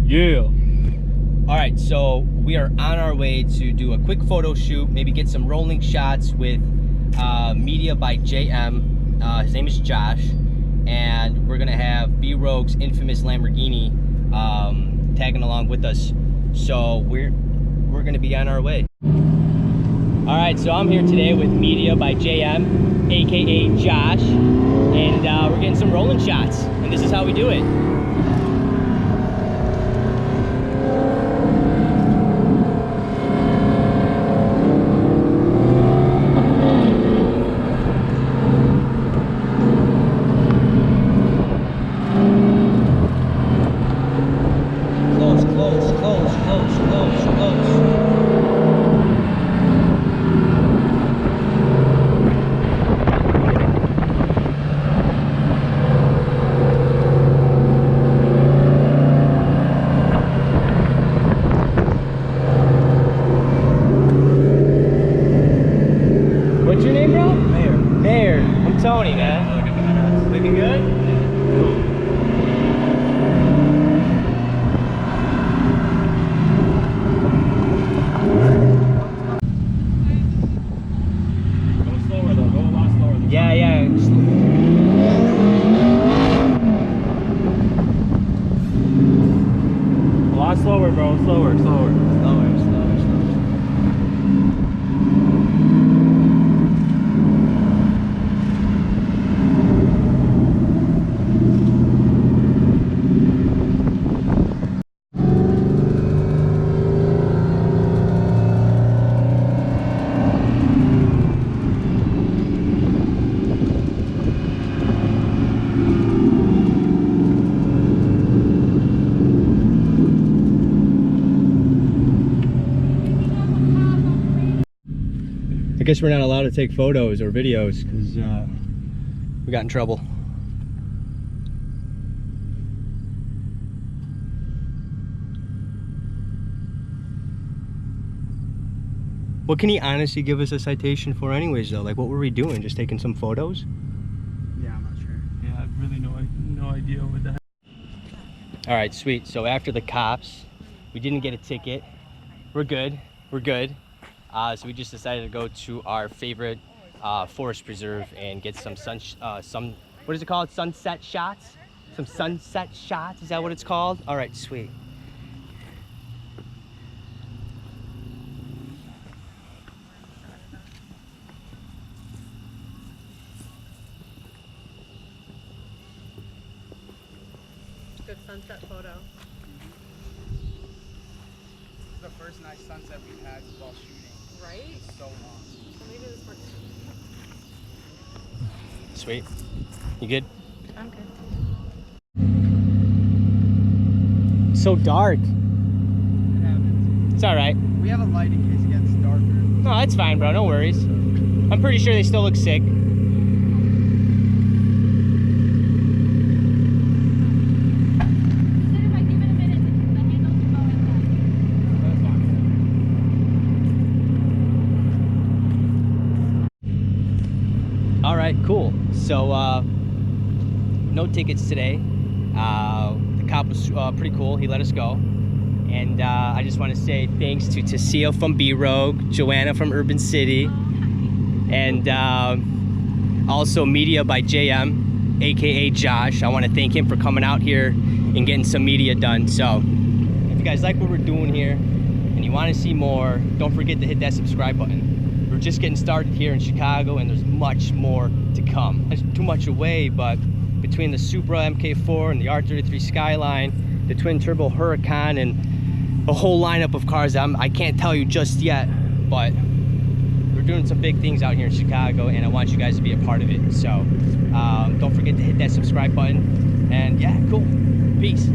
Yeah. All right, so we are on our way to do a quick photo shoot, maybe get some rolling shots with media by JM. His name is Josh, and we're gonna have Brogue's infamous Lamborghini tagging along with us. So we're gonna be on our way. All right, so I'm here today with media by JM, aka Josh, and we're getting some rolling shots, and this is how we do it. What's your name, bro? Mayor. Mayor. I'm Tony, man. Looking badass. Looking good? Cool. Go slower though. Go a lot slower. Yeah, yeah. A lot slower, bro. Slower, slower. Slower, slower, slower. I guess we're not allowed to take photos or videos because we got in trouble. What can he honestly give us a citation for anyways though? Like what were we doing? Just taking some photos? Yeah, I'm not sure. Yeah, I have really no idea what the heck. All right, sweet. So after the cops, we didn't get a ticket. We're good. We're good. So we just decided to go to our favorite forest preserve and get some what is it called? Sunset shots? Some sunset shots? Is that what it's called? All right, sweet. Good sunset photo. This is the first nice sunset we've had while shooting. Right? So long. So maybe this works. Sweet. You good? I'm good. It's so dark. It happens. It's all right. We have a light in case it gets darker. No, that's fine, bro. No worries. I'm pretty sure they still look sick. All right, cool. So no tickets today. The cop was pretty cool. He let us go. And I just want to say thanks to Tassio from Brogue, Joanna from Urban City, and also media by JM, aka Josh. I want to thank him for coming out here and getting some media done. So if you guys like what we're doing here and you want to see more, don't forget to hit that subscribe button. We're just getting started here in Chicago, and there's much more to come. It's too much away, but between the Supra MK4 and the R33 Skyline, the twin turbo Huracan, and a whole lineup of cars I can't tell you just yet, but we're doing some big things out here in Chicago, and I want you guys to be a part of it. So don't forget to hit that subscribe button, and yeah, cool. Peace.